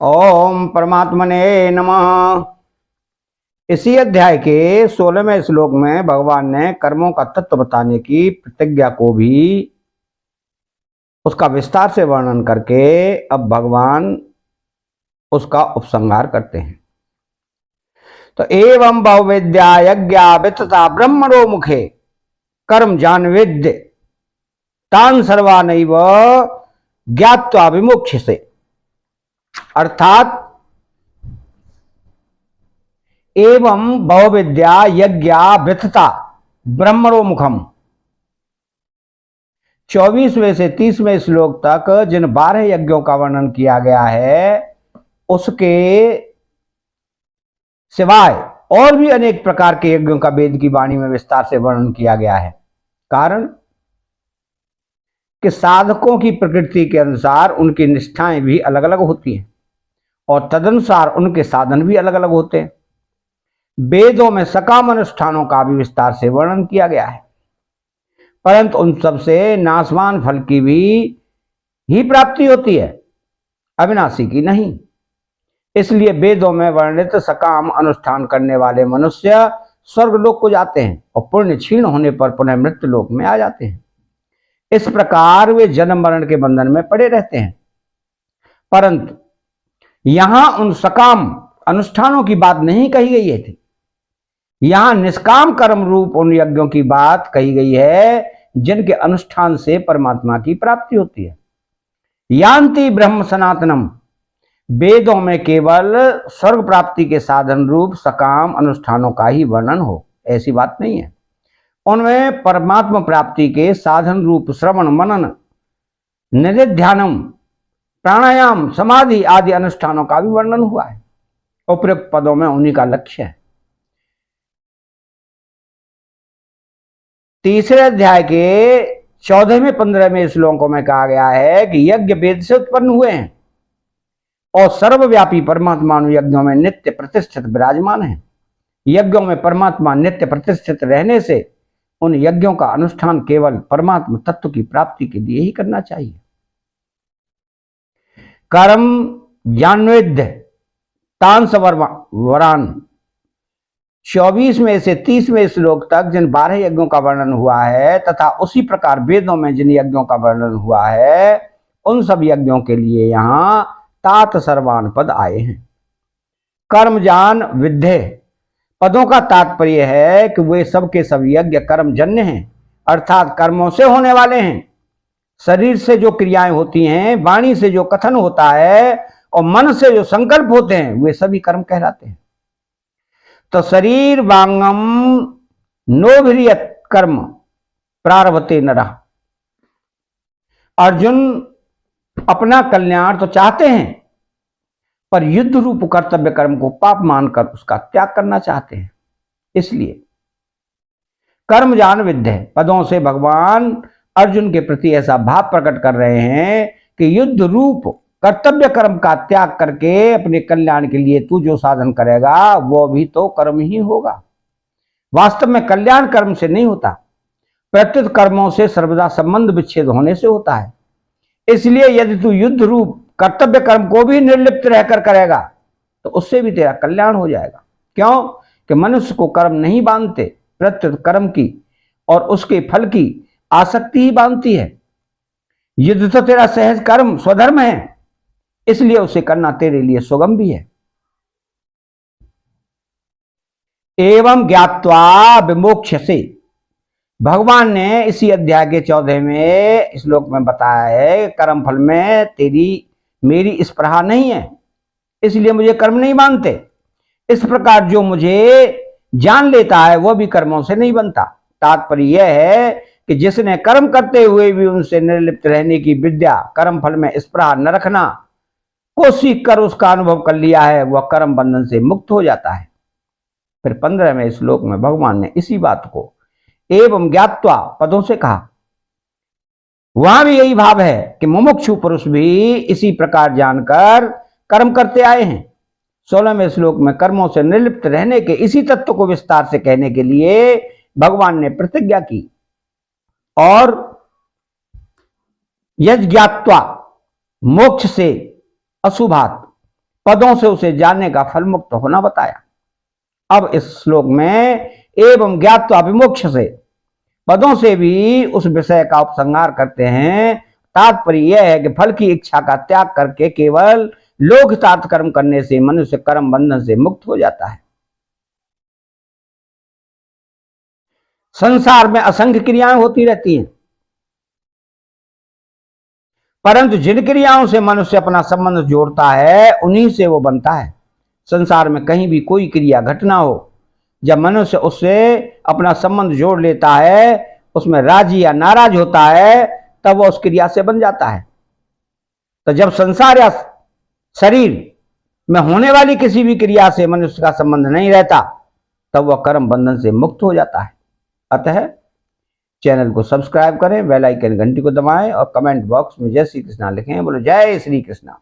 ओम परमात्मने नमः। इसी अध्याय के 16वें श्लोक में भगवान ने कर्मों का तत्व बताने की प्रतिज्ञा को भी उसका विस्तार से वर्णन करके अब भगवान उसका उपसंहार करते हैं। तो एवं बहुविद्या यज्ञा वित्तता ब्रह्मणो मुखे कर्म जान विद्य तान सर्वानैव ज्ञात्वा विमुक्ष्यसे। अर्थात एवं बहुविद्या यज्ञा वृथता ब्रह्मणो मुखम। 24वें से 30वें श्लोक तक जिन 12 यज्ञों का वर्णन किया गया है उसके सिवाय और भी अनेक प्रकार के यज्ञों का वेद की वाणी में विस्तार से वर्णन किया गया है। कारण कि साधकों की प्रकृति के अनुसार उनकी निष्ठाएं भी अलग अलग होती हैं और तदनुसार उनके साधन भी अलग अलग होते हैं। वेदों में सकाम अनुष्ठानों का भी विस्तार से वर्णन किया गया है, परंतु उन सबसे नाशवान फल की भी ही प्राप्ति होती है, अविनाशी की नहीं। इसलिए वेदों में वर्णित सकाम अनुष्ठान करने वाले मनुष्य स्वर्गलोक को जाते हैं और पुण्य क्षीण होने पर पुनः मृत्यु लोक में आ जाते हैं। इस प्रकार वे जन्म मरण के बंधन में पड़े रहते हैं। परंतु यहां उन सकाम अनुष्ठानों की बात नहीं कही गई है थी। यहां निष्काम कर्म रूप उन यज्ञों की बात कही गई है जिनके अनुष्ठान से परमात्मा की प्राप्ति होती है। यान्ति ब्रह्म सनातनम। वेदों में केवल स्वर्ग प्राप्ति के साधन रूप सकाम अनुष्ठानों का ही वर्णन हो ऐसी बात नहीं है। उनमें परमात्मा प्राप्ति के साधन रूप श्रवण मनन निधिध्यानम प्राणायाम समाधि आदि अनुष्ठानों का भी वर्णन हुआ है। उपयुक्त पदों में उन्हीं का लक्ष्य है। तीसरे अध्याय के 14वें 15वें श्लोकों में कहा गया है कि यज्ञ वेद से उत्पन्न हुए हैं और सर्वव्यापी परमात्मा यज्ञों में नित्य प्रतिष्ठित विराजमान है। यज्ञों में परमात्मा नित्य प्रतिष्ठित रहने से उन यज्ञों का अनुष्ठान केवल परमात्मा तत्व की प्राप्ति के लिए ही करना चाहिए। कर्म ज्ञानविद्य तान वरान। 24वें से 30वें श्लोक तक जिन 12 यज्ञों का वर्णन हुआ है तथा उसी प्रकार वेदों में जिन यज्ञों का वर्णन हुआ है उन सब यज्ञों के लिए यहां तात सर्वान पद आए हैं। कर्म जान विद्य पदों का तात्पर्य है कि वे सब के सब यज्ञ कर्मजन्य हैं, अर्थात कर्मों से होने वाले हैं। शरीर से जो क्रियाएं होती हैं, वाणी से जो कथन होता है और मन से जो संकल्प होते हैं वे सभी कर्म कहलाते हैं। तो शरीर वांगम नोभिरियत कर्म प्रारभते नरः। अर्जुन अपना कल्याण तो चाहते हैं पर युद्ध रूप कर्तव्य कर्म को पाप मानकर उसका त्याग करना चाहते हैं। इसलिए कर्म जान विद्य पदों से भगवान अर्जुन के प्रति ऐसा भाव प्रकट कर रहे हैं कि युद्ध रूप कर्तव्य कर्म का त्याग करके अपने कल्याण के लिए तू जो साधन करेगा वो भी तो कर्म ही होगा। वास्तव में कल्याण कर्म से नहीं होता, प्रत्युत कर्मों से सर्वदा संबंध विच्छेद होने से होता है। इसलिए यदि तू युद्ध रूप कर्तव्य कर्म को भी निर्लिप्त रहकर करेगा तो उससे भी तेरा कल्याण हो जाएगा। क्यों कि मनुष्य को कर्म नहीं बांधते, प्रत्युत कर्म की और उसके फल की आसक्ति ही बांधती है। युद्ध तो तेरा सहज कर्म स्वधर्म है, इसलिए उसे करना तेरे लिए सुगम भी है। एवं ज्ञात्वा विमोक्ष्यसे। भगवान ने इसी अध्याय के 14वें श्लोक में बताया है कर्म फल में तेरी मेरी स्पृहा नहीं है, इसलिए मुझे कर्म नहीं मानते। इस प्रकार जो मुझे जान लेता है वह भी कर्मों से नहीं बनता। तात्पर्य यह है कि जिसने कर्म करते हुए भी उनसे निर्लिप्त रहने की विद्या, कर्म फल में स्पृहा न रखना को सीख कर उसका अनुभव कर लिया है, वह कर्म बंधन से मुक्त हो जाता है। फिर 15वें श्लोक में भगवान ने इसी बात को एवं ज्ञात्वा पदों से कहा। वहां भी यही भाव है कि मुमुक्षु पुरुष भी इसी प्रकार जानकर कर्म करते आए हैं। 16वें श्लोक में कर्मों से निर्लिप्त रहने के इसी तत्व को विस्तार से कहने के लिए भगवान ने प्रतिज्ञा की और यज्ञात्वा मोक्ष से अशुभात पदों से उसे जानने का फल मुक्त होना बताया। अब इस श्लोक में एवं ज्ञात्वा विमोक्ष से पदों से भी उस विषय का उपसंहार करते हैं। तात्पर्य यह है कि फल की इच्छा का त्याग करके केवल लोकहितार्थ कर्म करने से मनुष्य कर्म बंधन से मुक्त हो जाता है। संसार में असंख्य क्रियाएं होती रहती हैं, परंतु जिन क्रियाओं से मनुष्य अपना संबंध जोड़ता है उन्हीं से वो बनता है। संसार में कहीं भी कोई क्रिया घटना हो, जब मनुष्य उससे अपना संबंध जोड़ लेता है, उसमें राजी या नाराज होता है, तब वह उस क्रिया से बन जाता है। तो जब संसार या शरीर में होने वाली किसी भी क्रिया से मनुष्य का संबंध नहीं रहता, तब वह कर्म बंधन से मुक्त हो जाता है। अतः चैनल को सब्सक्राइब करें, बेल आइकन घंटी को दबाएं और कमेंट बॉक्स में जय श्री कृष्णा लिखें। बोलो जय श्री कृष्णा।